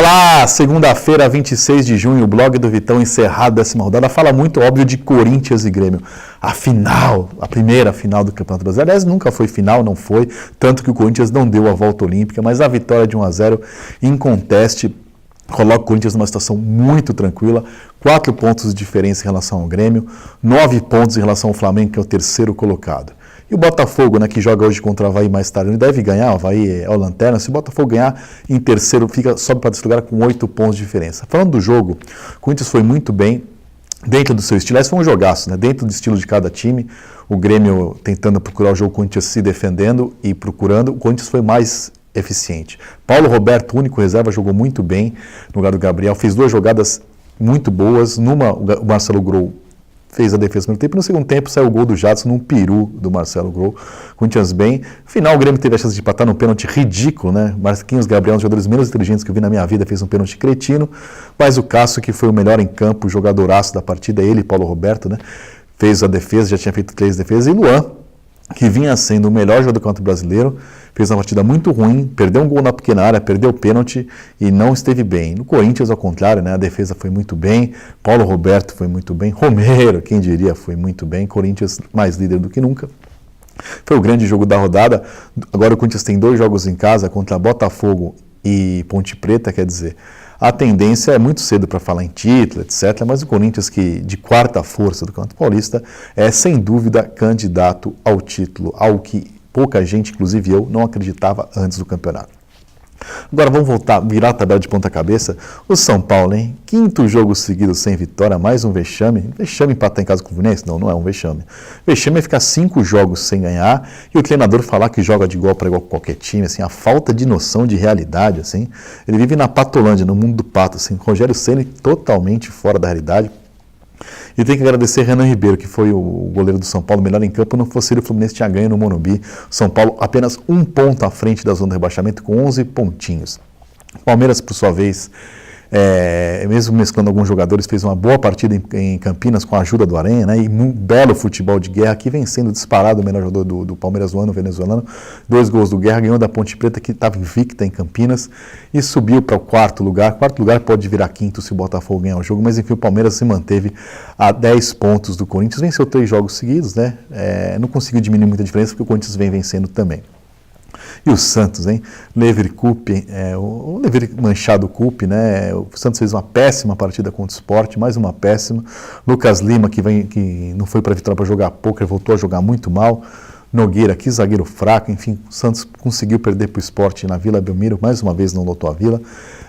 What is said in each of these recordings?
Olá, segunda-feira, 26 de junho, o blog do Vitão encerrado a 10ª rodada. Fala muito, óbvio, de Corinthians e Grêmio. A final, a primeira final do Campeonato Brasileiro. Aliás, nunca foi final, não foi. Tanto que o Corinthians não deu a volta olímpica, mas a vitória de 1-0 em conteste coloca o Corinthians numa situação muito tranquila. 4 pontos de diferença em relação ao Grêmio, 9 pontos em relação ao Flamengo, que é o terceiro colocado. E o Botafogo, né, que joga hoje contra o Avaí mais tarde, ele deve ganhar, o Avaí é o lanterna. Se o Botafogo ganhar em terceiro, sobe para esse lugar com 8 pontos de diferença. Falando do jogo, o Corinthians foi muito bem dentro do seu estilo. Esse foi um jogaço, né, dentro do estilo de cada time. O Grêmio tentando procurar o jogo, o Corinthians se defendendo e procurando. O Corinthians foi mais eficiente. Paulo Roberto, único reserva, jogou muito bem no lugar do Gabriel. Fez 2 jogadas muito boas. Numa, o Marcelo Grou fez a defesa no primeiro tempo, e no segundo tempo saiu o gol do Jadson num peru do Marcelo Grou. Corinthians bem. No final, o Grêmio teve a chance de empatar num pênalti ridículo, né? Marquinhos Gabriel, um dos jogadores menos inteligentes que eu vi na minha vida, fez um pênalti cretino, mas o Cássio, que foi o melhor em campo, o jogadoraço da partida, ele e Paulo Roberto, né? Fez a defesa, já tinha feito 3 defesas, e Luan, que vinha sendo o melhor jogador do Campeonato Brasileiro, fez uma partida muito ruim, perdeu um gol na pequena área, perdeu o pênalti e não esteve bem. No Corinthians, ao contrário, né, a defesa foi muito bem, Paulo Roberto foi muito bem, Romero, quem diria, foi muito bem, Corinthians mais líder do que nunca. Foi o grande jogo da rodada. Agora o Corinthians tem 2 jogos em casa contra Botafogo e Ponte Preta, quer dizer, a tendência é muito cedo para falar em título, etc., mas o Corinthians, que de quarta força do Campeonato Paulista, é sem dúvida candidato ao título, algo que pouca gente, inclusive eu, não acreditava antes do campeonato. Agora vamos virar a tabela de ponta cabeça. O São Paulo, hein? 5º jogo seguido sem vitória, mais um vexame. Vexame empatar em casa com o Fluminense? Não, não é um vexame. Vexame é ficar 5 jogos sem ganhar e o treinador falar que joga de igual para igual com qualquer time, assim, a falta de noção de realidade, assim. Ele vive na Patolândia, no mundo do pato, assim. Rogério Ceni totalmente fora da realidade. E tem que agradecer Renan Ribeiro, que foi o goleiro do São Paulo, melhor em campo. Não fosse ele, o Fluminense tinha ganho no Morumbi. São Paulo apenas 1 ponto à frente da zona de rebaixamento, com 11 pontinhos. Palmeiras, por sua vez, mesmo mesclando alguns jogadores, fez uma boa partida em Campinas com a ajuda do Aranha, né? E um belo futebol de Guerra, que vem sendo disparado o melhor jogador do Palmeiras do ano, venezuelano. 2 gols do Guerra, ganhou da Ponte Preta, que estava invicta em Campinas, e subiu para o 4º lugar. 4º lugar pode virar 5º se o Botafogo ganhar o jogo, mas enfim, o Palmeiras se manteve a 10 pontos do Corinthians. Venceu 3 jogos seguidos, né? Não conseguiu diminuir muita diferença, porque o Corinthians vem vencendo também. E o Santos, hein? Lever Coupe, o Lever Manchado Coupe, né? O Santos fez uma péssima partida contra o Sport, mais uma péssima. Lucas Lima, que não foi para a vitória para jogar pôquer, voltou a jogar muito mal. Nogueira, que zagueiro fraco, enfim, o Santos conseguiu perder para o Sport na Vila Belmiro, mais uma vez não lotou a Vila.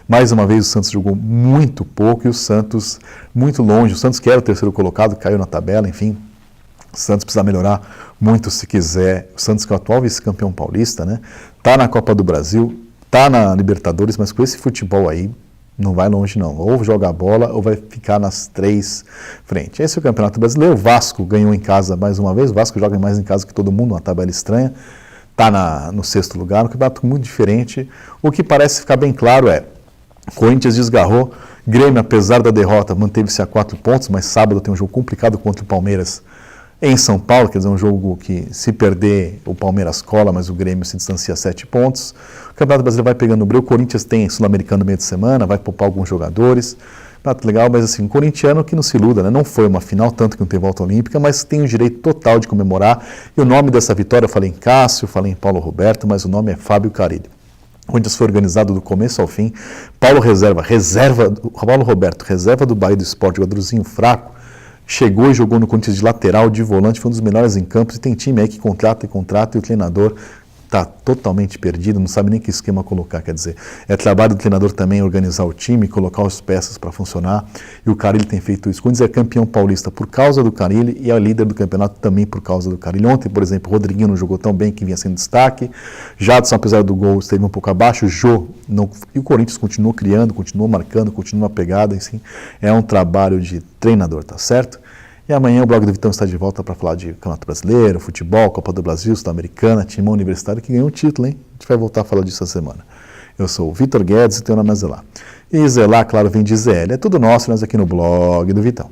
Mais uma vez o Santos jogou muito pouco e o Santos muito longe. O Santos, que era o 3º colocado, caiu na tabela, enfim. O Santos precisa melhorar muito se quiser. O Santos, que é o atual vice-campeão paulista, né? Tá na Copa do Brasil, tá na Libertadores, mas com esse futebol aí, não vai longe não. Ou joga a bola ou vai ficar nas 3 frentes. Esse é o Campeonato Brasileiro. O Vasco ganhou em casa mais uma vez. O Vasco joga mais em casa que todo mundo, uma tabela estranha. Tá no 6º lugar, um campeonato muito diferente. O que parece ficar bem claro é: Corinthians desgarrou. Grêmio, apesar da derrota, manteve-se a 4 pontos, mas sábado tem um jogo complicado contra o Palmeiras em São Paulo, quer dizer, um jogo que, se perder, o Palmeiras cola, mas o Grêmio se distancia 7 pontos. O Campeonato Brasileiro vai pegando o breu. O Corinthians tem Sul-Americano no meio de semana, vai poupar alguns jogadores. Campeonato legal, mas assim, um corintiano que não se iluda, né? Não foi uma final, tanto que não tem volta olímpica, mas tem o direito total de comemorar. E o nome dessa vitória, eu falei em Cássio, falei em Paulo Roberto, mas o nome é Fábio Carille. O Corinthians foi organizado do começo ao fim. Paulo Roberto, reserva do Bahia do Sport, jogadorzinho fraco, chegou e jogou no Corinthians de lateral, de volante, foi um dos melhores em campo. E tem time aí que contrata e o treinador está totalmente perdido, não sabe nem que esquema colocar. Quer dizer, é trabalho do treinador também organizar o time, colocar as peças para funcionar, e o Carille tem feito isso. O Corinthians é campeão paulista por causa do Carille e é líder do campeonato também por causa do Carille. Ontem, por exemplo, o Rodriguinho não jogou tão bem, que vinha sendo destaque. Jadson, apesar do gol, esteve um pouco abaixo. Jô, não, e o Corinthians continuou criando, continuou marcando, continuou a pegada, assim, é um trabalho de treinador, tá certo? E amanhã o blog do Vitão está de volta para falar de Campeonato Brasileiro, futebol, Copa do Brasil, Sul-Americana, Timão Universitário, que ganhou um título, hein? A gente vai voltar a falar disso essa semana. Eu sou o Vitor Guedes e tenho o nome a Zelar. E Zelar, claro, vem de ZL. É tudo nosso, nós aqui no blog do Vitão.